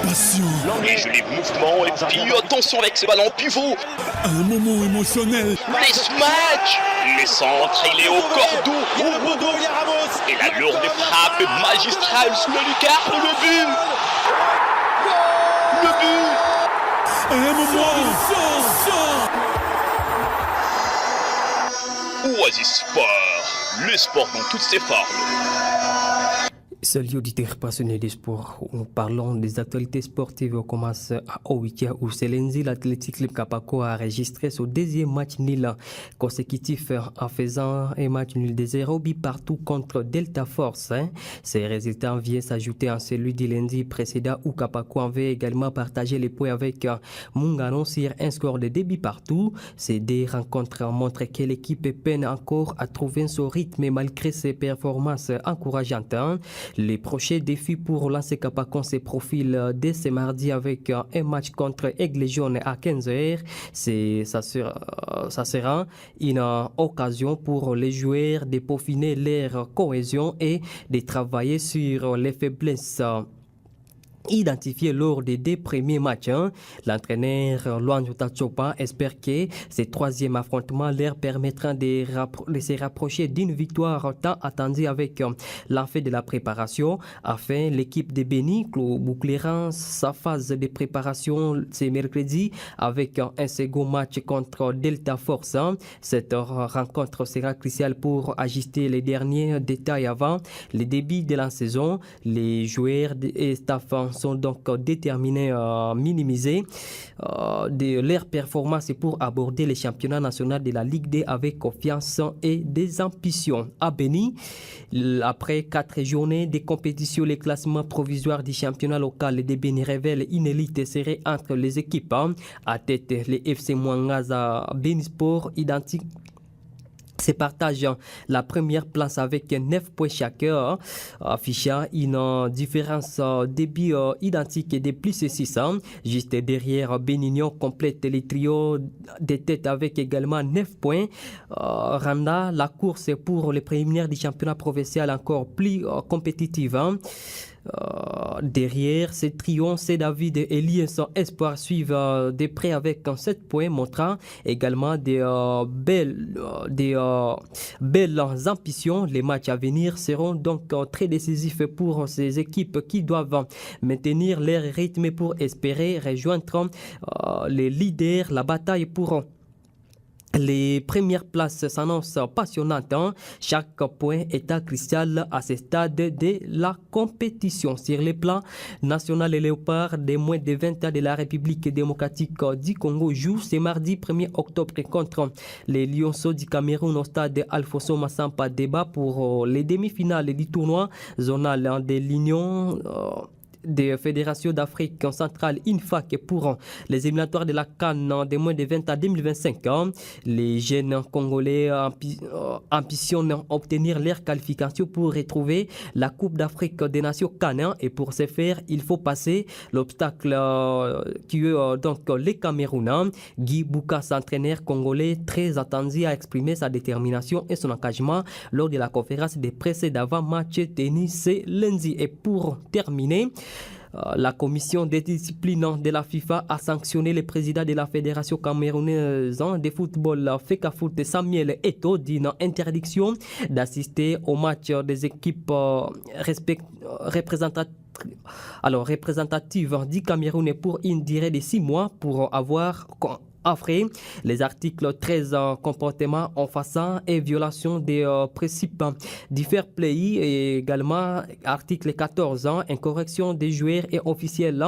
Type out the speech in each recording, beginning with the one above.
Attention. Et je les mouvements et puis attention avec ce ballon pivot. Un moment émotionnel. Les smash. Les centres, il est au cordeau. Et la lourde frappe magistrale sous la lucarne, le but. Le but. Un moment. Oasis Sport, le sport dans toutes ses formes. Salut auditeurs passionnés des sports, nous parlons des actualités sportives. On commence à Owikia où Selenzi, l'Athletic Club Kapako a enregistré son deuxième match nul consécutif en faisant un match nul de 0 but partout contre Delta Force. Ces résultats viennent s'ajouter à celui du lundi précédent où Kapako avait également partagé les points avec Mungano sur un score de 2 buts partout. Ces deux rencontres montrent que l'équipe peine encore à trouver son rythme malgré ses performances encourageantes. Les prochains défis pour lancer Kapakon se profilent dès ce mardi avec un match contre Aigle Jaune à 15h. Ça sera une occasion pour les joueurs de peaufiner leur cohésion et de travailler sur les faiblesses identifié lors des 2 premiers matchs. L'entraîneur Luan Tachopa espère que ces troisième affrontements leur permettront de se rapprocher d'une victoire tant attendue avec l'enfant de la préparation. Enfin, l'équipe de Beni bouclera sa phase de préparation ce mercredi avec un second match contre Delta Force. Cette rencontre sera cruciale pour ajuster les derniers détails avant le début de la saison. Les joueurs et staff sont donc déterminés à minimiser de leurs performances pour aborder le championnat national de la Ligue 2 avec confiance et des ambitions. À Beni, après 4 journées de compétition, les classements provisoires du championnat local de Beni révèlent une élite serrée entre les équipes. À tête, les FC Mwangaza Beni Sport identiques se partagent la première place avec 9 points chacun, affichant une différence de buts identique de plus de 600. Juste derrière, Benignon complète les trios de tête avec également 9 points, rendant la course pour les préliminaires du championnat provincial encore plus compétitive. Derrière ces triomphes, c'est David et Elien son espoir suivent de près avec 7 points, montrant également des belles ambitions. Les matchs à venir seront donc très décisifs pour ces équipes qui doivent maintenir leur rythme pour espérer rejoindre les leaders. La bataille pour les premières places s'annoncent passionnantes. Chaque point est crucial à ce stade de la compétition. Sur le plan national, les léopards des moins de 20 ans de la République démocratique du Congo jouent ce mardi 1er octobre contre les Lionceaux du Cameroun au stade Alfonso Massampa Deba pour les demi-finales du tournoi zonal de l'Union des fédérations d'Afrique centrale INFAC pour les éliminatoires de la CAN des moins de 20 à 2025. Les jeunes Congolais ambitionnent obtenir leur qualification pour retrouver la Coupe d'Afrique des Nations CAN, et pour ce faire, il faut passer l'obstacle qui est donc les Camerounais. Guy Boukas, entraîneur congolais très attendu, a exprimé sa détermination et son engagement lors de la conférence de presse d'avant-match tennis ce lundi. Et pour terminer, la commission des disciplines de la FIFA a sanctionné le président de la Fédération camerounaise de football FECAFOOT Samuel Eto'o d'une interdiction d'assister au match des équipes représentatives du Cameroun pour une durée de 6 mois pour avoir après les articles 13 comportement en façon et violation des principes du fair play, et également article 14 incorrection des joueurs et officiels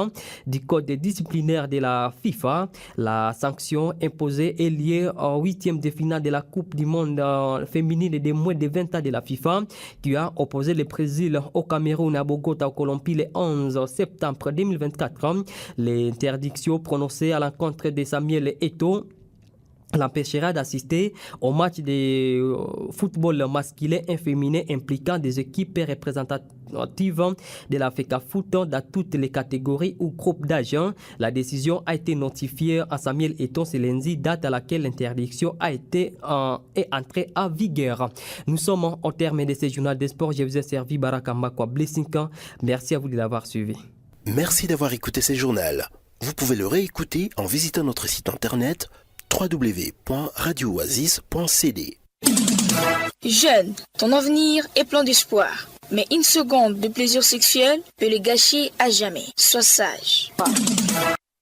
du code disciplinaire de la FIFA. La sanction imposée est liée au 8e de finale de la Coupe du monde féminine des moins de 20 ans de la FIFA qui a opposé le Brésil au Cameroun à Bogota au Colombie le 11 septembre 2024. L'interdiction prononcée à l'encontre de Samuel Eto'o l'empêchera d'assister au match de football masculin et féminin impliquant des équipes représentatives de la FECAFOOT dans toutes les catégories ou groupes d'âge. La décision a été notifiée à Samuel Eto'o ce lundi, date à laquelle l'interdiction est entrée en vigueur. Nous sommes au terme de ce journal des sports. Je vous ai servi Barakamba Blessing. Merci à vous de l'avoir suivi. Merci d'avoir écouté ce journal. Vous pouvez le réécouter en visitant notre site internet www.radiooasis.cd. Jeune, ton avenir est plein d'espoir. Mais une seconde de plaisir sexuel peut le gâcher à jamais. Sois sage.